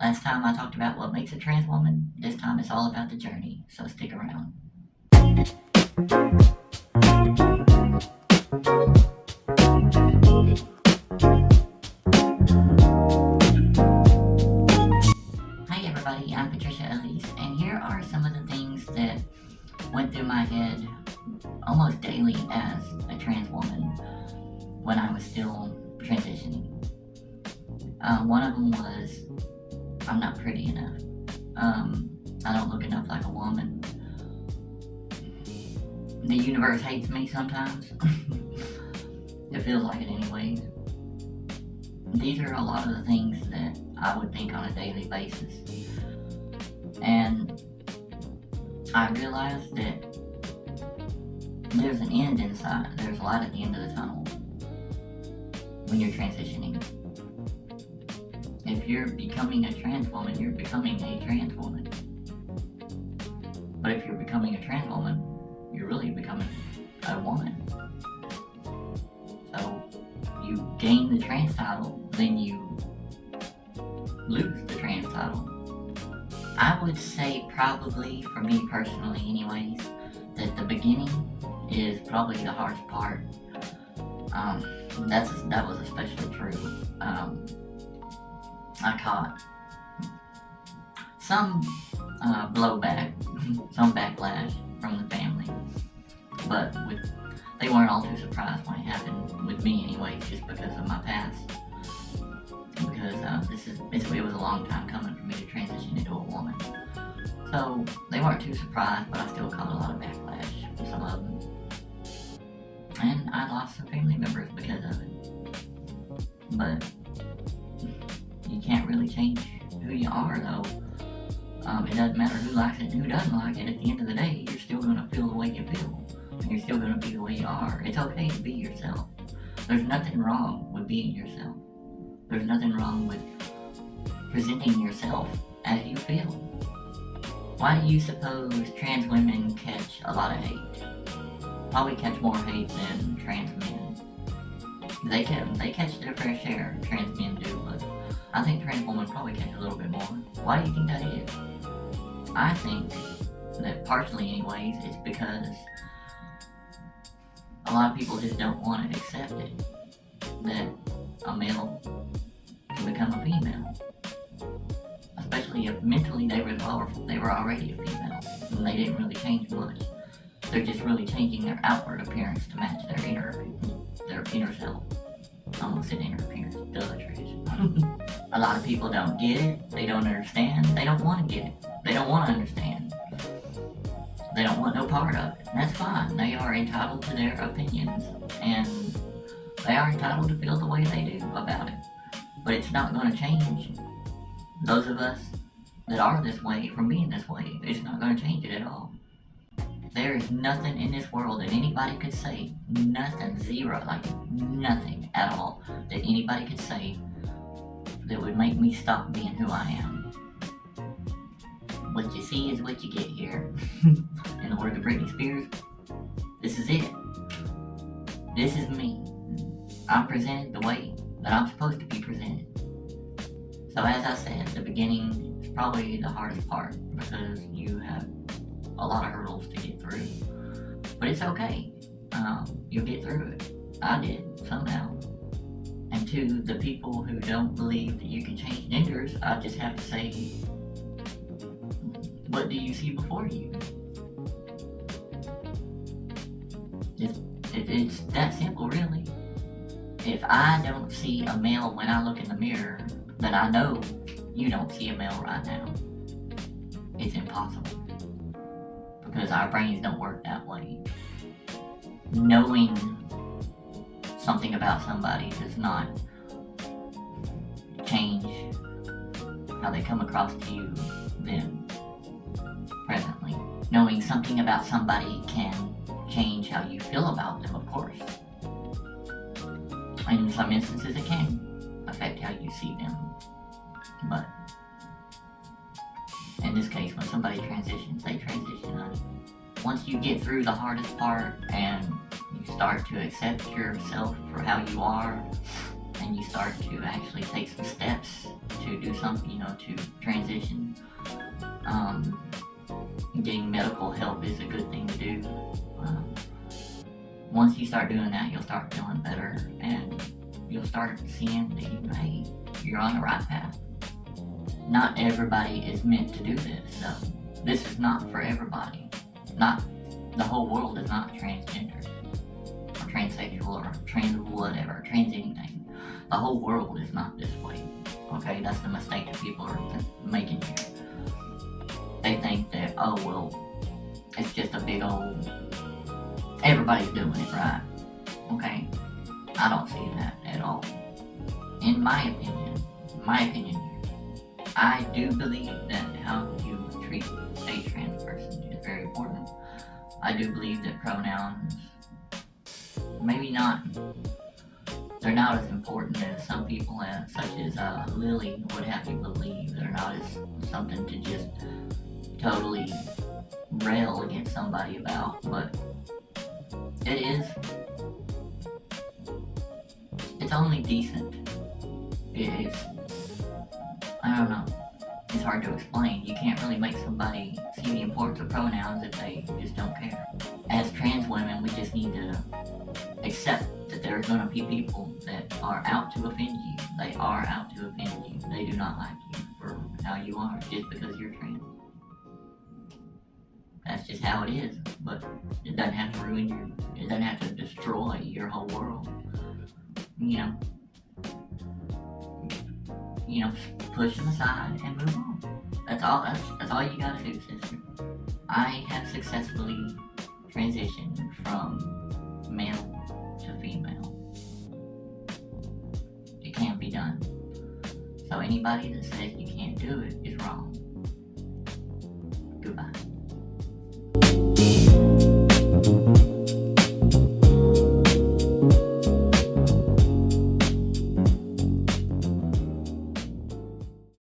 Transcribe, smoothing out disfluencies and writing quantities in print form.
Last time I talked about what makes a trans woman. This time it's all about the journey, so stick around. Hi everybody, I'm Patricia Elise, and here are some of the things that went through my head almost daily as a trans woman when I was still transitioning. One of them was, I'm not pretty enough. I don't look enough like a woman. The universe hates me sometimes. It feels like it anyways. These are a lot of the things that I would think on a daily basis. And I realized that there's an end in sight. There's light at the end of the tunnel when you're transitioning. If you're becoming a trans woman, you're becoming a trans woman. But if you're becoming a trans woman, you're really becoming a woman. So you gain the trans title, then you lose the trans title. I would say probably, for me personally anyways, that the beginning is probably the hardest part. That was especially true. I caught some blowback, some backlash from the family, but they weren't all too surprised when it happened with me anyways, just because of my past. Because it was a long time coming for me to transition into a woman. So they weren't too surprised, but I still caught a lot of backlash from some of them. And I lost some family members because of it. But you can't really change who you are, though. It doesn't matter who likes it and who doesn't like it. At the end of the day, you're still going to feel the way you feel. And you're still going to be the way you are. It's okay to be yourself. There's nothing wrong with being yourself. There's nothing wrong with presenting yourself as you feel. Why do you suppose trans women catch a lot of hate? Probably catch more hate than trans men. They catch their fair share, trans men do, but I think trans women probably catch a little bit more. Why do you think that is? I think that partially anyways, it's because a lot of people just don't want to accept it, that a male can become a female. Especially if mentally they were already a female, and they didn't really change much. They're just really changing their outward appearance to match their inner self. I almost said inner appearance, duh, Trish. A lot of people don't get it, they don't understand, they don't want to get it, they don't want to understand. They don't want no part of it, and that's fine. They are entitled to their opinions, and they are entitled to feel the way they do about it. But it's not going to change those of us that are this way from being this way. It's not going to change it at all. There is nothing in this world that anybody could say, nothing, zero, like nothing at all, that anybody could say that would make me stop being who I am. What you see is what you get here. In the words of Britney Spears, this is it. This is me. I'm presented the way that I'm supposed to be presented. So as I said, the beginning is probably the hardest part because you have a lot of hurdles to get through. But it's okay. You'll get through it. I did, somehow. And to the people who don't believe that you can change genders, I just have to say, what do you see before you? It's that simple, really. If I don't see a male when I look in the mirror, then I know you don't see a male right now. It's impossible. Because our brains don't work that way. Knowing something about somebody does not change how they come across to you then, presently. Knowing something about somebody can change how you feel about them, of course. And in some instances it can affect how you see them. But in this case, when somebody transitions, they transition. Once you get through the hardest part and you start to accept yourself for how you are, and you start to actually take some steps to do something, to transition. Getting medical help is a good thing to do. Once you start doing that, you'll start feeling better, and you'll start seeing that, hey, you're on the right path. Not everybody is meant to do this, so this is not for everybody. Not the whole world is not transgender, or transsexual, or trans whatever, trans anything. The whole world is not this way. Okay, that's the mistake that people are making here. They think that, oh well, it's just a big old, everybody's doing it right. Okay, I don't see that at all. In my opinion, I do believe that how you treat a trans person is very important. I do believe that pronouns, maybe not, they're not as important as some people, such as Lily would have you believe. They're not as something to just totally rail against somebody about, but it's only decent. I don't know, it's hard to explain. You can't really make somebody see the importance of pronouns if they just don't care. As trans women, we just need to accept that there are going to be people that are out to offend you. They are out to offend you. They do not like you for how you are just because you're trans. That's just how it is, but it doesn't have to it doesn't have to destroy your whole world. Push them aside and move on. That's all you gotta do, sister. I have successfully transitioned from male to female. It can be done. So anybody that says you can't do it is wrong. Goodbye.